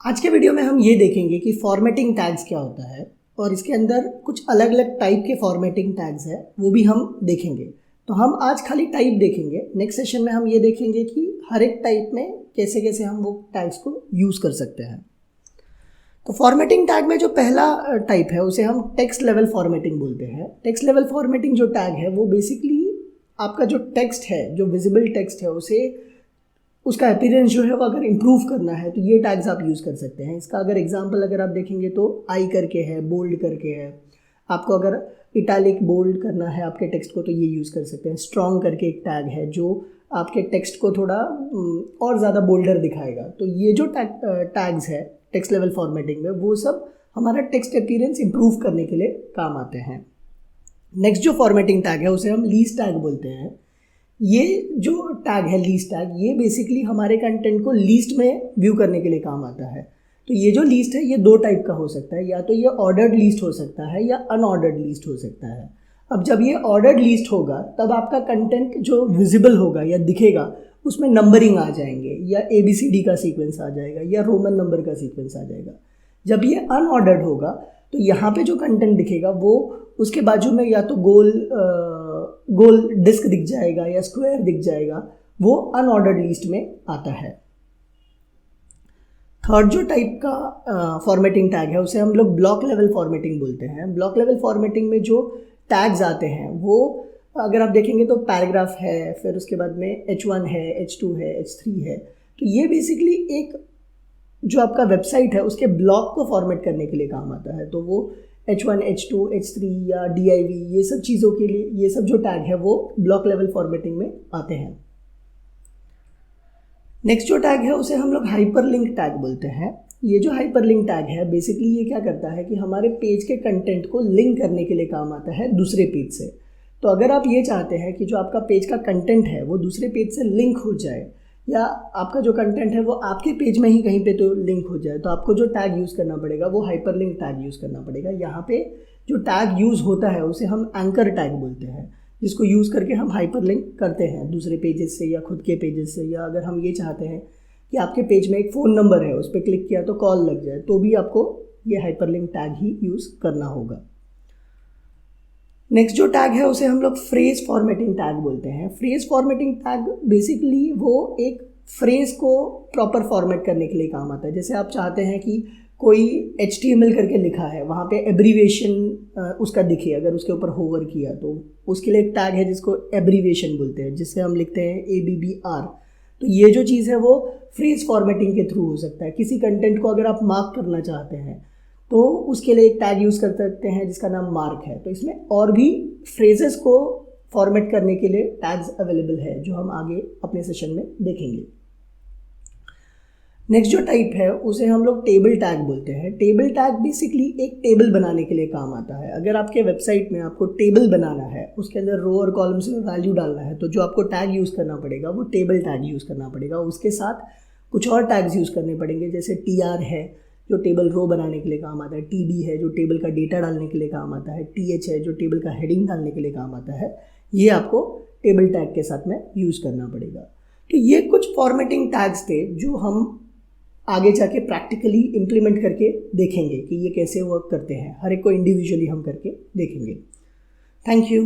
आज के वीडियो में हम ये देखेंगे कि फॉर्मेटिंग टैग्स क्या होता है और इसके अंदर कुछ अलग अलग टाइप के फॉर्मेटिंग टैग्स है वो भी हम देखेंगे। तो हम आज खाली टाइप देखेंगे, नेक्स्ट सेशन में हम ये देखेंगे कि हर एक टाइप में कैसे कैसे हम वो टैग्स को यूज़ कर सकते हैं। तो फॉर्मेटिंग टैग में जो पहला टाइप है उसे हम टेक्स्ट लेवल फॉर्मेटिंग बोलते हैं। टेक्स्ट लेवल फॉर्मेटिंग जो टैग है वो बेसिकली आपका जो टेक्स्ट है, जो विजिबल टेक्स्ट है, उसे उसका अपीयरेंस जो है वो अगर इम्प्रूव करना है तो ये टैग्स आप यूज़ कर सकते हैं। इसका अगर एग्जांपल अगर आप देखेंगे तो आई करके है, बोल्ड करके है। आपको अगर इटैलिक बोल्ड करना है आपके टेक्स्ट को तो ये यूज़ कर सकते हैं। स्ट्रॉन्ग करके एक टैग है जो आपके टेक्स्ट को थोड़ा और ज़्यादा बोल्डर दिखाएगा। तो ये जो टैग्स है टेक्स्ट लेवल फॉर्मेटिंग में वो सब हमारा टेक्स्ट अपीयरेंस इम्प्रूव करने के लिए काम आते हैं। नेक्स्ट जो फॉर्मेटिंग टैग है उसे हम लीस्ट टैग बोलते हैं। ये जो टैग है लीस्ट टैग, ये बेसिकली हमारे कंटेंट को लीस्ट में व्यू करने के लिए काम आता है। तो ये जो लीस्ट है ये दो टाइप का हो सकता है, या तो ये ऑर्डर्ड लीस्ट हो सकता है या अनऑर्डर्ड लीस्ट हो सकता है। अब जब ये ऑर्डर्ड लीस्ट होगा तब आपका कंटेंट जो विजिबल होगा या दिखेगा उसमें नंबरिंग आ जाएंगे, या ABCD का सीक्वेंस आ जाएगा या रोमन नंबर का सीक्वेंस आ जाएगा। जब ये अनऑर्डर्ड होगा तो यहाँ पे जो कंटेंट दिखेगा वो उसके बाजू में या तो गोल डिस्क दिख जाएगा या स्क्वायर दिख जाएगा, वो अनऑर्डर्ड लिस्ट में आता है। थर्ड जो टाइप का फॉर्मेटिंग टैग है उसे हम लोग ब्लॉक लेवल फॉर्मेटिंग बोलते हैं। ब्लॉक लेवल फॉर्मेटिंग में जो टैग्स आते हैं वो अगर आप देखेंगे तो पैराग्राफ है, फिर उसके बाद में H1 है, H2 है, H3 है। तो ये बेसिकली एक जो आपका वेबसाइट है उसके ब्लॉक को फॉर्मेट करने के लिए काम आता है। तो वो H1, H2, H3 या DIV ये सब चीज़ों के लिए ये सब जो टैग है वो ब्लॉक लेवल फॉर्मेटिंग में आते हैं। नेक्स्ट जो टैग है उसे हम लोग हाइपरलिंक टैग बोलते हैं। ये जो हाइपरलिंक टैग है बेसिकली ये क्या करता है कि हमारे पेज के कंटेंट को लिंक करने के लिए काम आता है दूसरे पेज से। तो अगर आप ये चाहते हैं कि जो आपका पेज का कंटेंट है वो दूसरे पेज से लिंक हो जाए, या आपका जो कंटेंट है वो आपके पेज में ही कहीं पे तो लिंक हो जाए, तो आपको जो टैग यूज़ करना पड़ेगा वो हाइपरलिंक टैग यूज़ करना पड़ेगा। यहाँ पे जो टैग यूज़ होता है उसे हम एंकर टैग बोलते हैं, जिसको यूज़ करके हम हाइपरलिंक करते हैं दूसरे पेजेस से या खुद के पेजेस से। या अगर हम ये चाहते हैं कि आपके पेज में एक फ़ोन नंबर है, उस पर क्लिक किया तो कॉल लग जाए, तो भी आपको ये हाइपरलिंक टैग ही यूज़ करना होगा। नेक्स्ट जो टैग है उसे हम लोग फ्रेज फॉर्मेटिंग टैग बोलते हैं। फ्रेज फॉर्मेटिंग टैग बेसिकली वो एक फ्रेज को प्रॉपर फॉर्मेट करने के लिए काम आता है। जैसे आप चाहते हैं कि कोई HTML करके लिखा है, वहाँ पे एब्रीवेशन उसका दिखे, अगर उसके ऊपर होवर किया तो उसके लिए एक टैग है जिसको एब्रीवेशन बोलते हैं, जिससे हम लिखते हैं ABBR। तो ये जो चीज़ है वो फ्रेज फॉर्मेटिंग के थ्रू हो सकता है। किसी कंटेंट को अगर आप मार्क करना चाहते हैं तो उसके लिए एक टैग यूज़ कर सकते हैं जिसका नाम मार्क है। तो इसमें और भी फ्रेजेस को फॉर्मेट करने के लिए टैग्स अवेलेबल है जो हम आगे अपने सेशन में देखेंगे। नेक्स्ट जो टाइप है उसे हम लोग टेबल टैग बोलते हैं। टेबल टैग बेसिकली एक टेबल बनाने के लिए काम आता है। अगर आपके वेबसाइट में आपको टेबल बनाना है, उसके अंदर रो और कॉलम्स में वैल्यू डालना है, तो जो आपको टैग यूज़ करना पड़ेगा वो टेबल टैग यूज़ करना पड़ेगा। उसके साथ कुछ और टैग्स यूज़ करने पड़ेंगे, जैसे TR है जो टेबल रो बनाने के लिए काम आता है, TD है जो टेबल का डेटा डालने के लिए काम आता है, TH है जो टेबल का हेडिंग डालने के लिए काम आता है। ये आपको टेबल टैग के साथ में यूज़ करना पड़ेगा। तो ये कुछ फॉर्मेटिंग टैग्स थे जो हम आगे जाके प्रैक्टिकली इम्प्लीमेंट करके देखेंगे कि ये कैसे वर्क करते हैं। हर एक को इंडिविजुअली हम करके देखेंगे। Thank you.